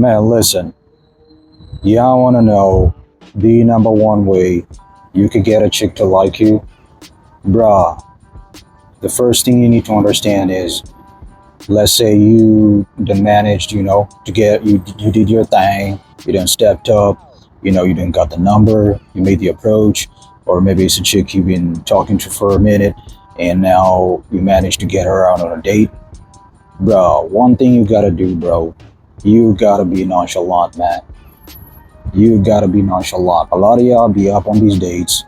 Man, listen, y'all wanna know the number one way you could get a chick to like you? Bruh, the first thing you need to understand is, let's say you done managed, to get, you did your thing, you done stepped up, you done got the number, you made the approach, or maybe it's a chick you've been talking to for a minute, and now you managed to get her out on a date. Bro, one thing you gotta do, bro, you gotta be nonchalant, man. You gotta be nonchalant. A lot of y'all be up on these dates.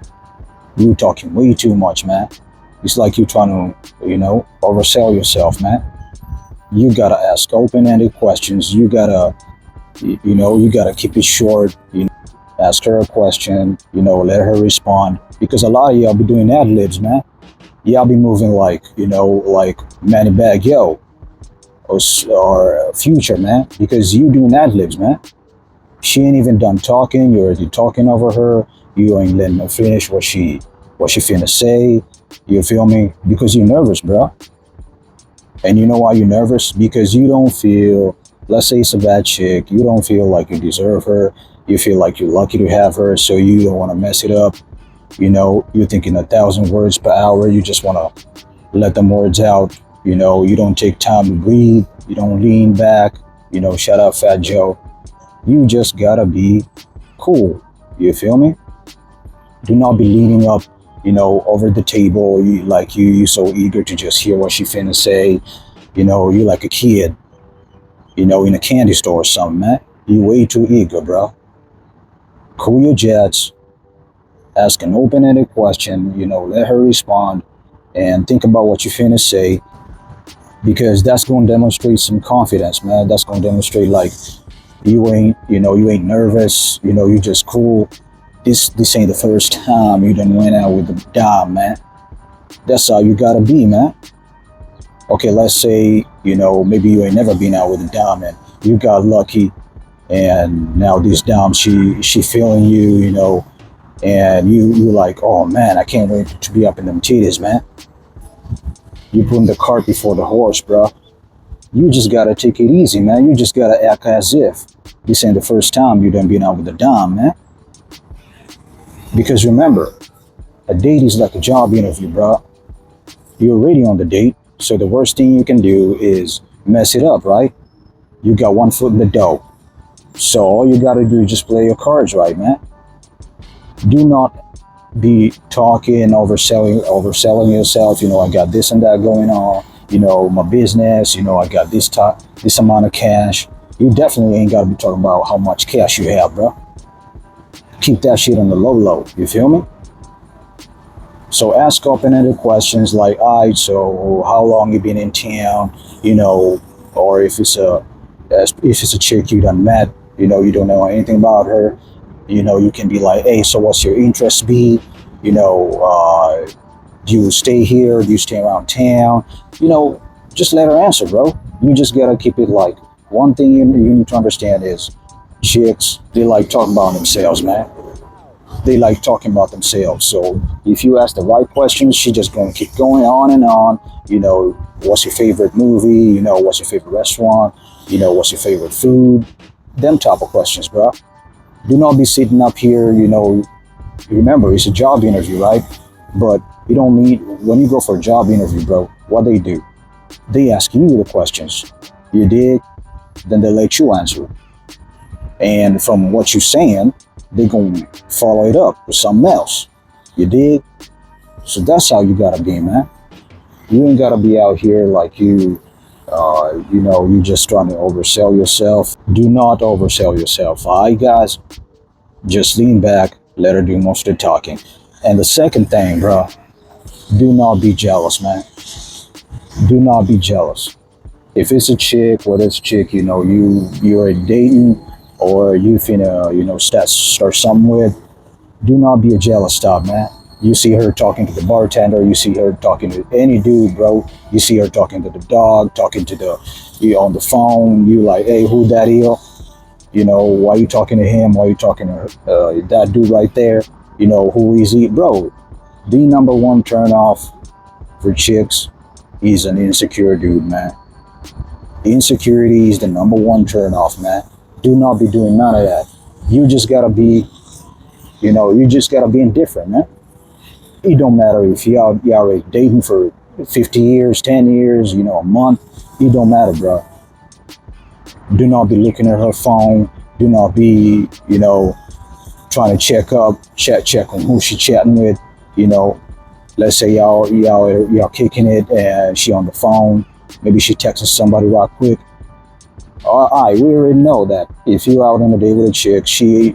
You talking way too much, man. It's like you trying to, oversell yourself, man. You gotta ask open-ended questions. You gotta keep it short. Ask her a question. Let her respond. Because a lot of y'all be doing ad libs, man. Y'all be moving like Manny Bag Yo or Future, man. Because you doing ad libs, man. She ain't even done talking. You're already talking over her. You ain't letting her finish what she finna say. You feel me? Because you're nervous, bro. And you know why you're nervous? Because you don't feel, let's say it's a bad chick, you don't feel like you deserve her. You feel like you're lucky to have her, so you don't want to mess it up. You're thinking 1,000 words per hour. You just want to let them words out. You don't take time to breathe. You don't lean back. Shut up, Fat Joe. You just gotta be cool. You feel me? Do not be leaning up, over the table. You so eager to just hear what she finna say. You like a kid, in a candy store or something, man. You way too eager, bro. Cool your jets. Ask an open-ended question. Let her respond, and think about what you finna say, because that's gonna demonstrate some confidence, man. That's gonna demonstrate like you ain't nervous. You just cool. This ain't the first time you done went out with the dime, man. That's how you gotta be, man. Okay, let's say, maybe you ain't never been out with a dime and you got lucky, and now this dime, she feeling you, and you like, oh man, I can't wait to be up in them titties, man. You putting the cart before the horse, bro. You just gotta take it easy, man. You just gotta act as if this ain't the first time you done been out with a dime, man. Because remember, a date is like a job interview, bro. You're already on the date, so the worst thing you can do is mess it up, right? You got one foot in the dough. So all you gotta do is just play your cards right, man. Do not be talking, overselling yourself. I got this and that going on. My business. I got this amount of cash. You definitely ain't gotta be talking about how much cash you have, bro. Keep that shit on the low. You feel me? So ask open-ended questions like, alright, so how long you been in town? Or if it's a chick you done met, you don't know anything about her. You can be like, hey, so what's your interest be? Do you stay here? Do you stay around town? Just let her answer, bro. You just gotta keep it like, one thing you need to understand is chicks, they like talking about themselves, man. They like talking about themselves. So if you ask the right questions, she just gonna keep going on and on. What's your favorite movie? What's your favorite restaurant? What's your favorite food? Them type of questions, bro. Do not be sitting up here, remember, it's a job interview, right? But you don't need, when you go for a job interview, bro, what they do, they ask you the questions. You dig? Then they let you answer. And from what you're saying, they gonna follow it up with something else. You dig? So that's how you gotta be, man. You ain't gotta be out here like you just trying to oversell yourself. Do not oversell yourself. All right, guys? Just lean back, let her do most of the talking. And the second thing, bro, do not be jealous, man. Do not be jealous. If it's a chick, whether it's a chick, you're dating, or you finna, start something with, do not be a jealous type, man. You see her talking to the bartender, you see her talking to any dude, bro. You see her talking to the dog, talking to you on the phone. You like, hey, who that is? Why you talking to him? Why you talking to that dude right there? Who is he? Bro, the number one turn off for chicks is an insecure dude, man. Insecurity is the number one turn off, man. Do not be doing none of that. You just gotta be, you just gotta be indifferent, man. It don't matter if y'all already dating for 50 years, 10 years, a month. It don't matter, bro. Do not be looking at her phone. Do not be, trying to check on who she chatting with. You know, let's say y'all kicking it and she on the phone. Maybe she texting somebody right quick. All right, we already know that if you're out on a date with a chick, she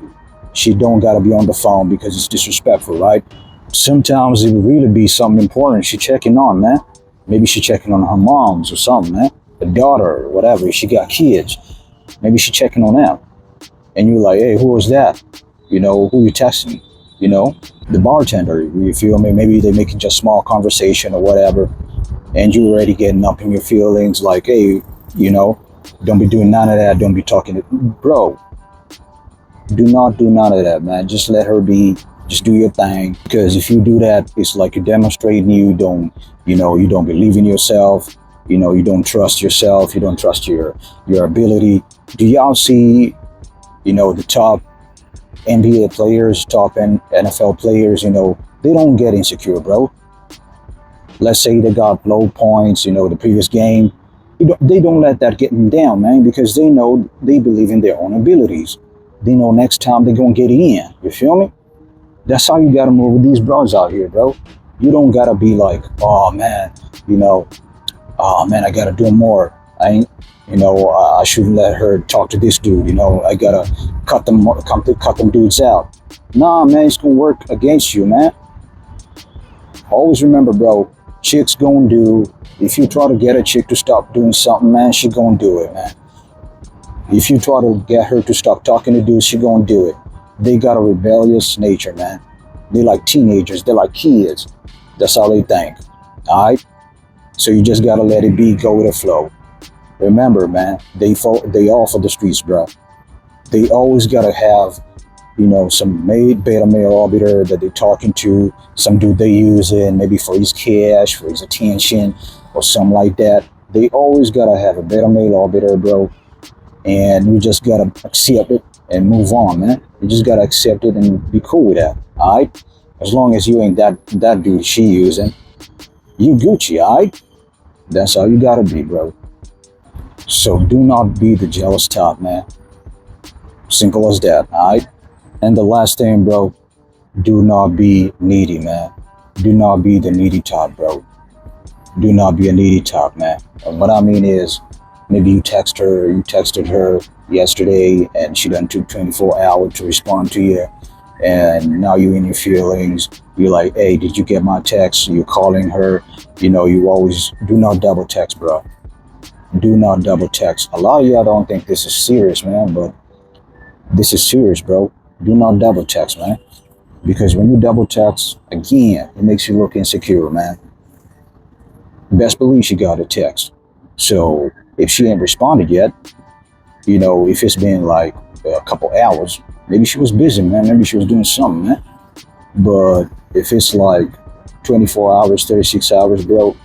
don't gotta be on the phone because it's disrespectful, right? Sometimes it would really be something important she checking on, man. Maybe she checking on her moms or something, man. The daughter or whatever. If she got kids, maybe she checking on them. And you're like, hey, who was that? Who you texting? The bartender. You feel me? Maybe they making just small conversation or whatever, and you already getting up in your feelings, like, hey, don't be doing none of that. Don't be talking to, bro. Do not do none of that, man. Just let her be. Just do your thing. Because if you do that, it's like you're demonstrating you don't believe in yourself. You don't trust yourself. You don't trust your ability. Do y'all see, the top NBA players, top NFL players, they don't get insecure, bro. Let's say they got low points, the previous game. They don't let that get them down, man, because they know they believe in their own abilities. They know next time they're going to get it in. You feel me? That's how you got to move with these bros out here, bro. You don't got to be like, oh, man, oh, man, I got to do more. I shouldn't let her talk to this dude. I got to cut them dudes out. Nah, man, it's going to work against you, man. Always remember, bro, chicks gonna do, if you try to get a chick to stop doing something, man, she gonna do it, man. If you try to get her to stop talking to dudes, she gonna do it. They got a rebellious nature, man. They like teenagers, they're like kids. That's how they think, all right? So you just gotta let it be, go with the flow. Remember, man, they all for the streets, bro. They always gotta have, some beta male arbiter that they're talking to, some dude they using, maybe for his cash, for his attention, or something like that. They always gotta have a beta male arbiter, bro. And you just gotta accept it and move on, man. You just gotta accept it and be cool with that, alright? As long as you ain't that dude she using, you Gucci, alright? That's how you gotta be, bro. So do not be the jealous type, man. Simple as that, alright? And the last thing, bro, do not be needy, man. Do not be the needy type, bro. Do not be a needy type, man. And what I mean is, maybe you texted her yesterday and she done took 24 hours to respond to you. And now you in your feelings. You're like, hey, did you get my text? You're calling her. You always do not double text, bro. Do not double text. A lot of y'all don't think this is serious, man, but this is serious, bro. Do not double text, man. Because when you double text, again, it makes you look insecure, man. Best believe she got a text. So if she ain't responded yet, if it's been like a couple hours, maybe she was busy, man. Maybe she was doing something, man. But if it's like 24 hours, 36 hours, bro,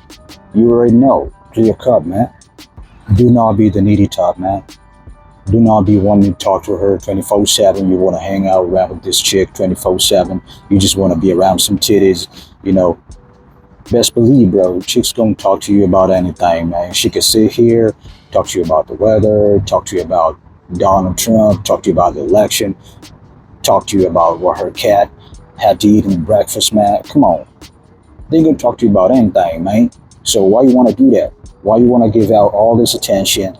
you already know. Clear cut, man. Do not be the needy type, man. Do not be wanting to talk to her 24/7. You want to hang out around with this chick 24/7. You just want to be around some titties, Best believe, bro, chicks gonna talk to you about anything, man. She could sit here, talk to you about the weather, talk to you about Donald Trump, talk to you about the election, talk to you about what her cat had to eat in breakfast, man. Come on. They gonna talk to you about anything, man. So why you wanna do that? Why you wanna give out all this attention?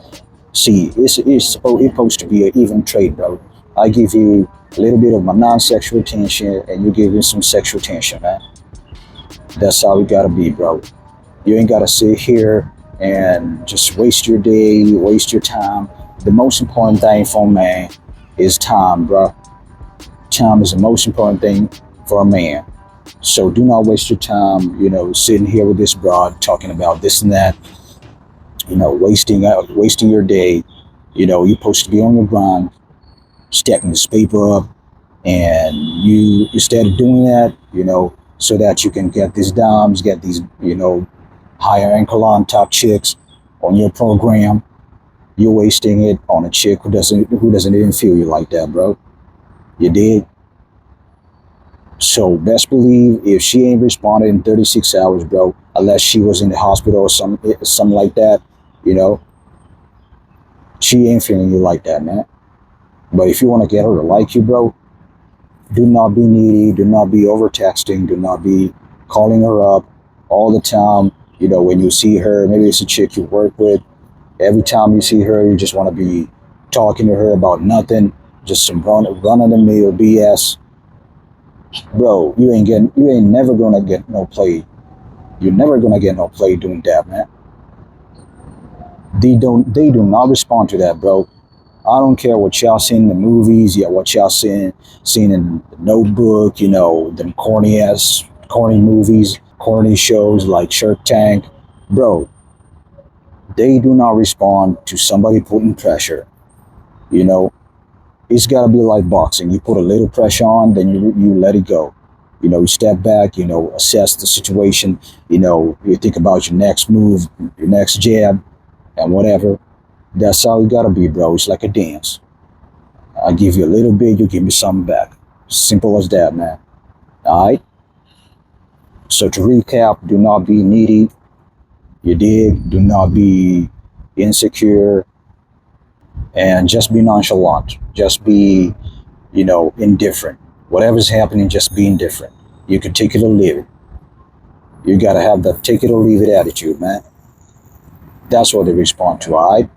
See, it's supposed to be an even trade, bro. I give you a little bit of my non-sexual attention and you give me some sexual attention, man. That's how you gotta be, bro. You ain't gotta sit here and just waste your day, waste your time. The most important thing for a man is time, bro. Time is the most important thing for a man. So do not waste your time, sitting here with this broad talking about this and that. Wasting your day. You're supposed to be on your grind, stacking this paper up, and you instead of doing that, so that you can get these dimes, get these, higher ankle on top chicks on your program. You're wasting it on a chick who doesn't even feel you like that, bro. You did. So best believe if she ain't responded in 36 hours, bro, unless she was in the hospital or something like that, you know, she ain't feeling you like that, man. But if you want to get her to like you, bro, do not be needy. Do not be over texting. Do not be calling her up all the time. You know, when you see her, maybe it's a chick you work with. Every time you see her, you just want to be talking to her about nothing, just some run of the mill BS. Bro, you ain't never gonna get no play. You're never gonna get no play doing that, man. They do not respond to that, bro. I don't care what y'all seen in the movies, yeah, what y'all seen in the Notebook, you know, them corny movies, corny shows like Shark Tank, bro. They do not respond to somebody putting pressure. You know, it's got to be like boxing. You put a little pressure on, then you let it go. You know, you step back. You know, assess the situation. You know, you think about your next move, your next jab, and whatever. That's how it gotta be, bro. It's like a dance. I give you a little bit, you give me something back. Simple as that, man. All right. So to recap, do not be needy. You dig? Do not be insecure, and just be nonchalant. Just be, you know, indifferent. Whatever's happening, just be indifferent. You can take it or leave it. You gotta have that take it or leave it attitude, man. That's what they respond to, all right?